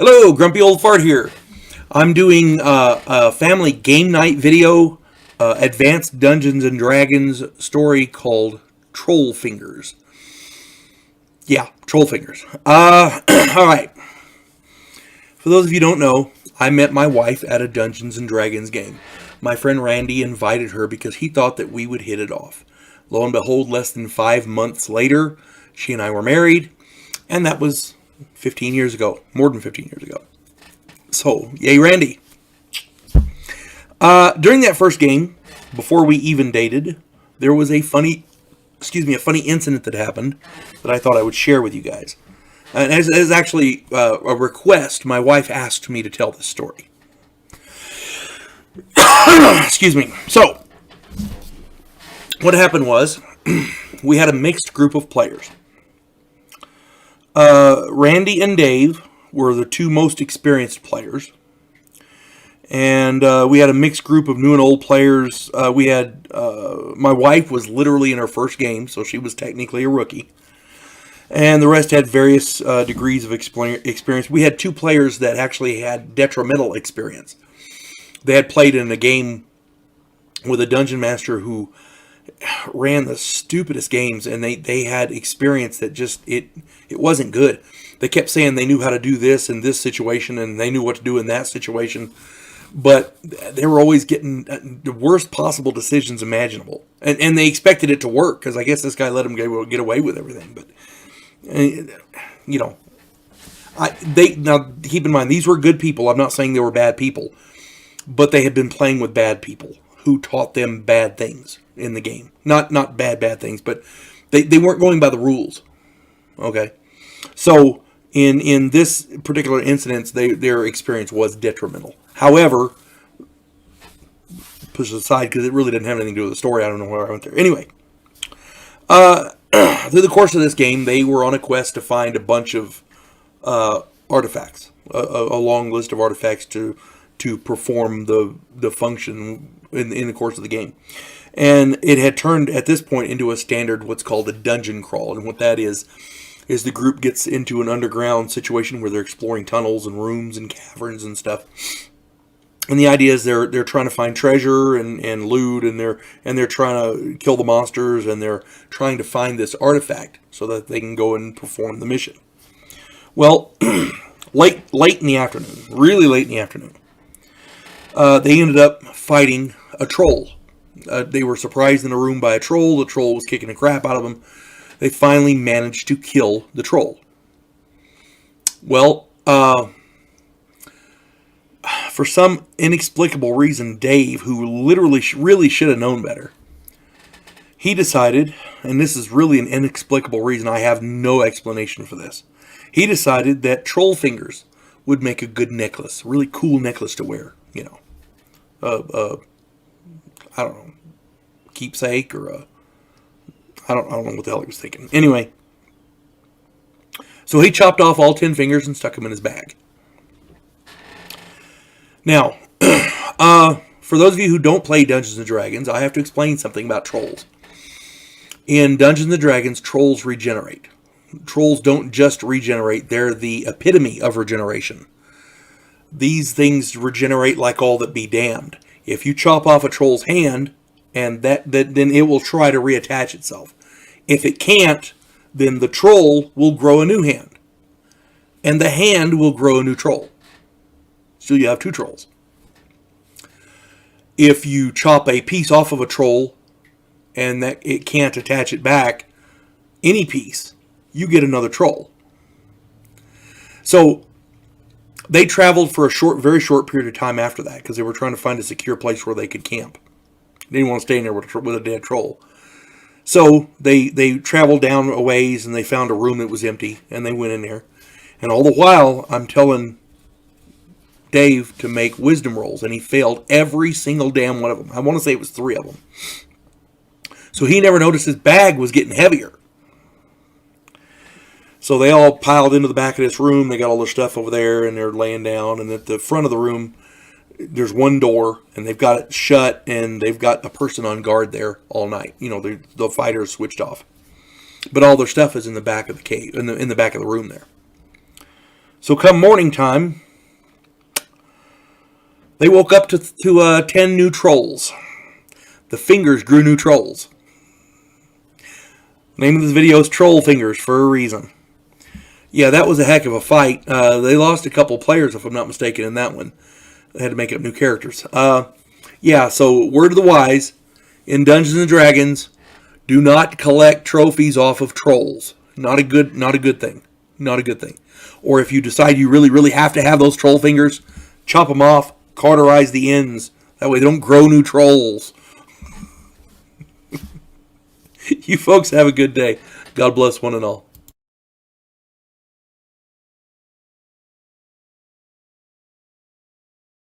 Hello, Grumpy Old Fart here. I'm doing a family game night video, advanced Dungeons and Dragons story called Troll Fingers. Yeah, Troll Fingers. Alright. For those of you who don't know, I met my wife at a Dungeons and Dragons game. My friend Randy invited her because he thought that we would hit it off. Lo and behold, less than 5 months later, she and I were married, and that was 15 years ago, more than 15 years ago. So, yay, Randy. During that first game, before we even dated, there was a funny incident that happened that I thought I would share with you guys. And as actually a request, my wife asked me to tell this story. Excuse me. So, what happened was, we had a mixed group of players. Randy and Dave were the two most experienced players. And we had a mixed group of new and old players. We had, my wife was literally in her first game, so she was technically a rookie. And the rest had various degrees of experience. We had two players that actually had detrimental experience. They had played in a game with a dungeon master who ran the stupidest games, and they had experience that just, it wasn't good. They kept saying they knew how to do this in this situation, and they knew what to do in that situation, but they were always getting the worst possible decisions imaginable. And they expected it to work, because I guess this guy let them get away with everything. But, you know, now keep in mind, these were good people. I'm not saying they were bad people, but they had been playing with bad people who taught them bad things in the game. Not bad things, but they weren't going by the rules. Okay? So, in this particular instance, their experience was detrimental. However, push it aside because it really didn't have anything to do with the story. I don't know where I went there. Anyway, through the course of this game, they were on a quest to find a bunch of artifacts. A long list of artifacts to perform the function in the course of the game. And it had turned, at this point, into a standard, what's called a dungeon crawl. And what that is the group gets into an underground situation where they're exploring tunnels and rooms and caverns and stuff. And the idea is they're trying to find treasure and loot, and they're trying to kill the monsters, and they're trying to find this artifact so that they can go and perform the mission. Well, late in the afternoon, really late in the afternoon, they ended up fighting a troll. They were surprised in a room by a troll. The troll was kicking the crap out of them. They finally managed to kill the troll. Well, for some inexplicable reason, Dave, who literally really should have known better, he decided, and this is really an inexplicable reason, I have no explanation for this. He decided that troll fingers would make a good necklace, a really cool necklace to wear, you know. I don't know, keepsake or I don't know what the hell he was thinking. Anyway, so he chopped off all 10 fingers and stuck them in his bag. Now, for those of you who don't play Dungeons and Dragons, I have to explain something about trolls. In Dungeons and Dragons, trolls regenerate. Trolls don't just regenerate, they're the epitome of regeneration. These things regenerate like all that be damned. If you chop off a troll's hand, and then it will try to reattach itself. If it can't, then the troll will grow a new hand. And the hand will grow a new troll. So you have two trolls. If you chop a piece off of a troll, and that it can't attach it back, any piece, you get another troll. So they traveled for a very short period of time after that, because they were trying to find a secure place where they could camp. They didn't want to stay in there with a dead troll. So they traveled down a ways, and they found a room that was empty, and they went in there. And all the while, I'm telling Dave to make wisdom rolls, and he failed every single damn one of them. I want to say it was 3 of them. So he never noticed his bag was getting heavier. So they all piled into the back of this room. They got all their stuff over there, and they're laying down. And at the front of the room, there's one door, and they've got it shut, and they've got a person on guard there all night. You know, the fighters switched off. But all their stuff is in the back of the cave, in the back of the room there. So come morning time, they woke up to 10 new trolls. The fingers grew new trolls. Name of this video is Troll Fingers for a reason. Yeah, that was a heck of a fight. They lost a couple players, if I'm not mistaken, in that one. They had to make up new characters. Yeah, so word of the wise, in Dungeons & Dragons, do not collect trophies off of trolls. Not a good thing. Not a good thing. Or if you decide you really, really have to have those troll fingers, chop them off, cauterize the ends. That way they don't grow new trolls. You folks have a good day. God bless one and all.